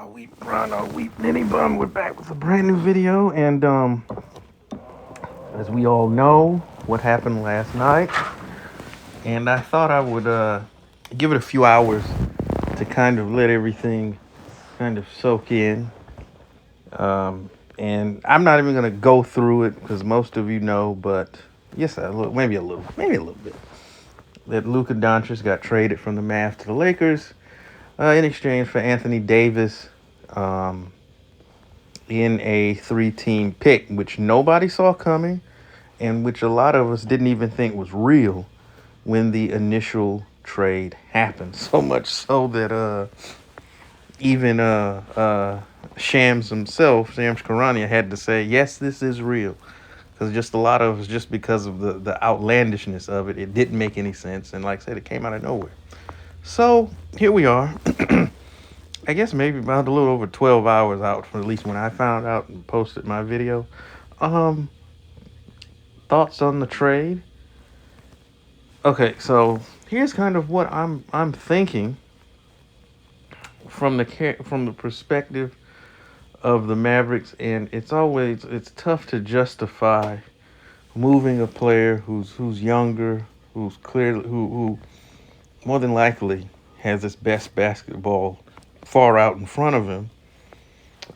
all weep, Ninny Bum. We're back with a brand new video, and as we all know, what happened last night, and I thought I would give it a few hours to kind of let everything kind of soak in. And I'm not even gonna go through it because most of you know, but yes, maybe a little bit. That Luka Doncic got traded from the Mavs to the Lakers in exchange for Anthony Davis. In a three-team pick, which nobody saw coming and which a lot of us didn't even think was real when the initial trade happened. So much so that even Shams himself, Shams Charania, had to say, yes, this is real. Because just a lot of us, just because of the outlandishness of it, it didn't make any sense. And like I said, it came out of nowhere. So here we are. I guess maybe about a little over 12 hours out from at least when I found out and posted my video. Um, Thoughts on the trade? Okay, so here's kind of what I'm thinking from the perspective of the Mavericks, and it's tough to justify moving a player who's younger, who's clearly who more than likely has his best basketball far out in front of him.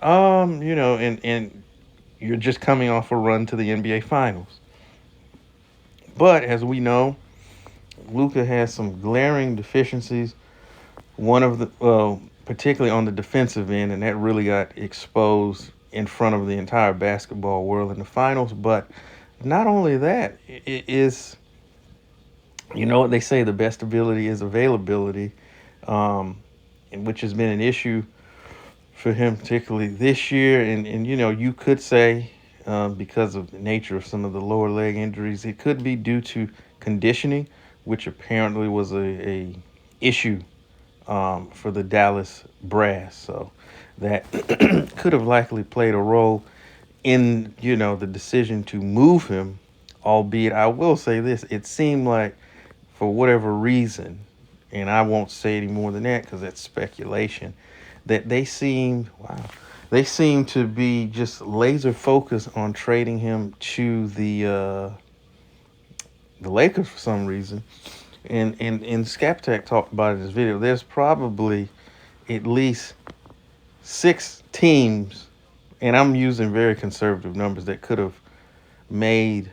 And you're just coming off a run to the NBA Finals. But as we know, Luka has some glaring deficiencies. One of particularly on the defensive end, and that really got exposed in front of the entire basketball world in the finals. But not only that, it is, what they say, the best ability is availability, which has been an issue for him, particularly this year. And you could say, because of the nature of some of the lower leg injuries, it could be due to conditioning, which apparently was a issue for the Dallas brass. So that could have likely played a role in, the decision to move him. Albeit, I will say this, it seemed like for whatever reason, and I won't say any more than that because that's speculation, that they seem to be just laser focused on trading him to the Lakers for some reason. And Skaptek talked about it in his video. There's probably at least 6 teams, and I'm using very conservative numbers, that could have made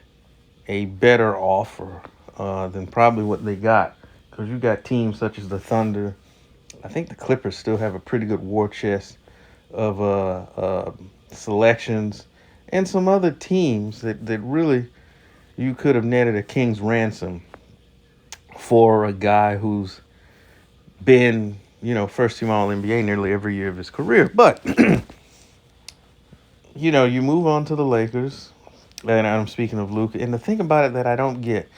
a better offer than probably what they got. Because you got teams such as the Thunder. I think the Clippers still have a pretty good war chest of selections, and some other teams that really you could have netted a king's ransom for a guy who's been, first team All NBA nearly every year of his career. But, you move on to the Lakers, and I'm speaking of Luka. And the thing about it that I don't get,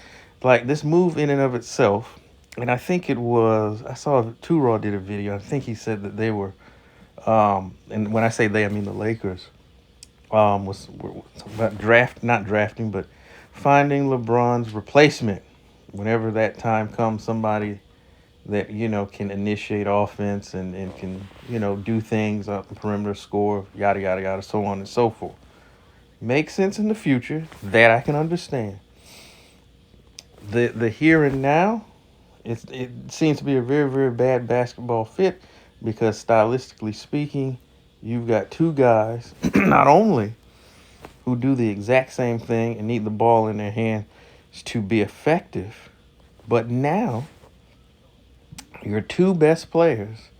like this move in and of itself, and I think I saw Two-Raw did a video. I think he said that they were, and when I say they, I mean the Lakers, were about not drafting, but finding LeBron's replacement whenever that time comes, somebody that can initiate offense and can do things up the perimeter, score, yada yada yada, so on and so forth. Makes sense in the future, that I can understand. The here and now, it seems to be a very, very bad basketball fit, because stylistically speaking, you've got two guys not only who do the exact same thing and need the ball in their hands to be effective, but now your two best players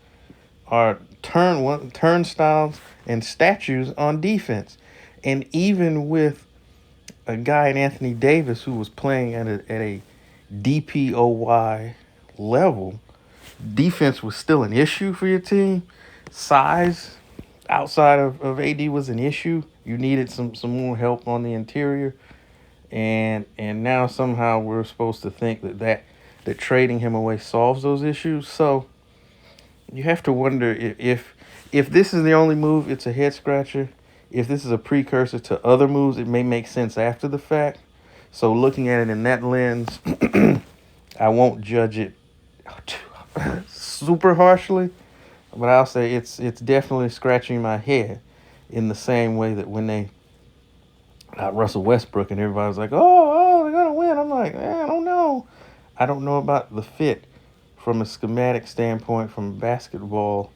are turnstiles and statues on defense. And even with a guy in Anthony Davis who was playing at a DPOY level, defense was still an issue for your team. Size outside of AD was an issue. You needed some more help on the interior. And now somehow we're supposed to think that trading him away solves those issues. So you have to wonder if this is the only move, it's a head scratcher. If this is a precursor to other moves, it may make sense after the fact. So looking at it in that lens, I won't judge it super harshly, but I'll say it's definitely scratching my head in the same way that when they got Russell Westbrook and everybody was like, oh, they're gonna win. I'm like, I don't know. I don't know about the fit from a schematic standpoint, from a basketball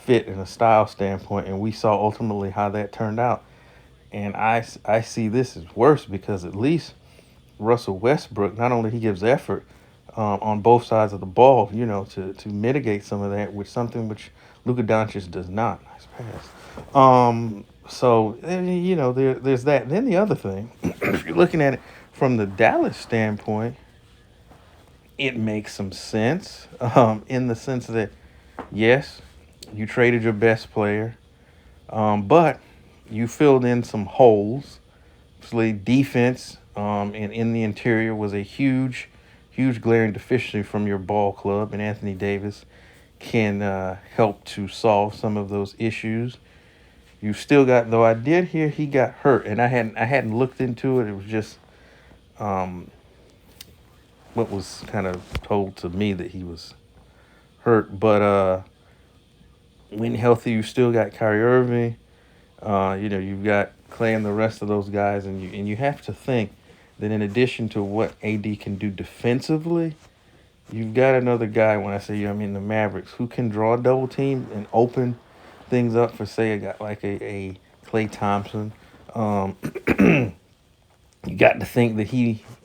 fit and a style standpoint, and we saw ultimately how that turned out. And I see this as worse because at least Russell Westbrook, not only he gives effort on both sides of the ball, to mitigate some of that, which something which Luka Doncic does not. Nice pass. So there's that. Then the other thing, if you're looking at it from the Dallas standpoint, it makes some sense. In the sense that yes, you traded your best player, but you filled in some holes. Obviously, defense and in the interior was a huge glaring deficiency from your ball club, and Anthony Davis can help to solve some of those issues. You still got, though I did hear he got hurt, and I hadn't looked into it. It was just um, what was kind of told to me that he was hurt. But when healthy, you still got Kyrie Irving. You've got Clay and the rest of those guys, and you have to think that in addition to what AD can do defensively, you've got another guy. When I say you, I mean the Mavericks, who can draw a double team and open things up for, say, a guy like a Clay Thompson. Um, you got to think that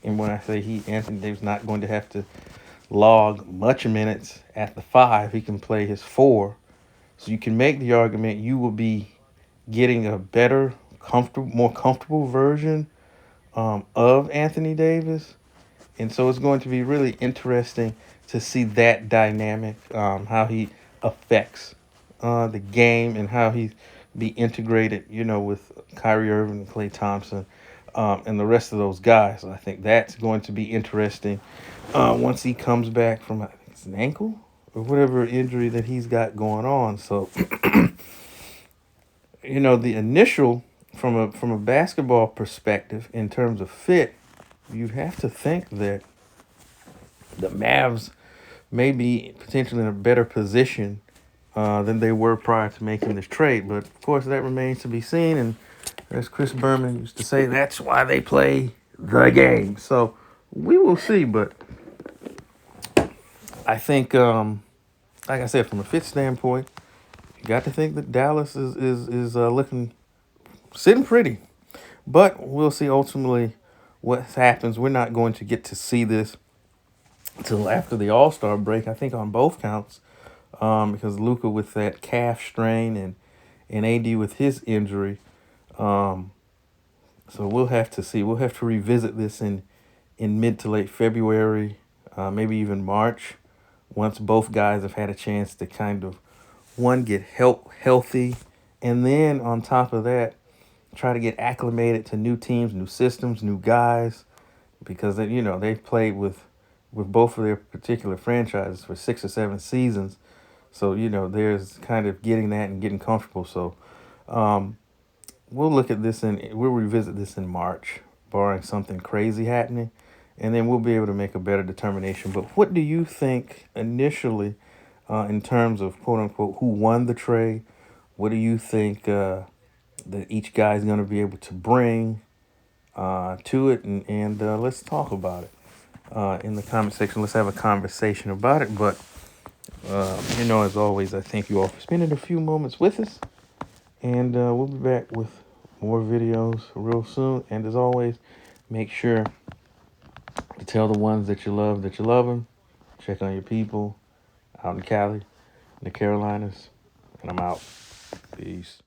and when I say he, Anthony Davis, not going to have to log much minutes at the five. He can play his four, so you can make the argument you will be getting a better, more comfortable version of Anthony Davis. And so it's going to be really interesting to see that dynamic, how he affects the game and how he be integrated, with Kyrie Irving and Klay Thompson and the rest of those guys. I think that's going to be interesting once he comes back from, I think it's an ankle or whatever injury that he's got going on. So, the initial from a basketball perspective in terms of fit, you'd have to think that the Mavs may be potentially in a better position than they were prior to making this trade. But of course, that remains to be seen. And as Chris Berman used to say, that's why they play the game. So we will see. But I think, like I said, from a fit standpoint, you got to think that Dallas is looking sitting pretty. But we'll see ultimately what happens. We're not going to get to see this until after the All-Star break, I think, on both counts, because Luka with that calf strain and AD with his injury. So we'll have to see. We'll have to revisit this in mid to late February, maybe even March, once both guys have had a chance to kind of, one, get healthy, and then on top of that, try to get acclimated to new teams, new systems, new guys, because they've played with both of their particular franchises for 6 or 7 seasons. So, there's kind of getting that and getting comfortable. So we'll revisit this in March, barring something crazy happening, and then we'll be able to make a better determination. But what do you think initially in terms of quote unquote who won the trade? What do you think that each guy is going to be able to bring to it? And let's talk about it in the comment section. Let's have a conversation about it. But, as always, I thank you all for spending a few moments with us. And we'll be back with more videos real soon. And as always, make sure to tell the ones that you love them. Check on your people out in Cali, the Carolinas. And I'm out. Peace.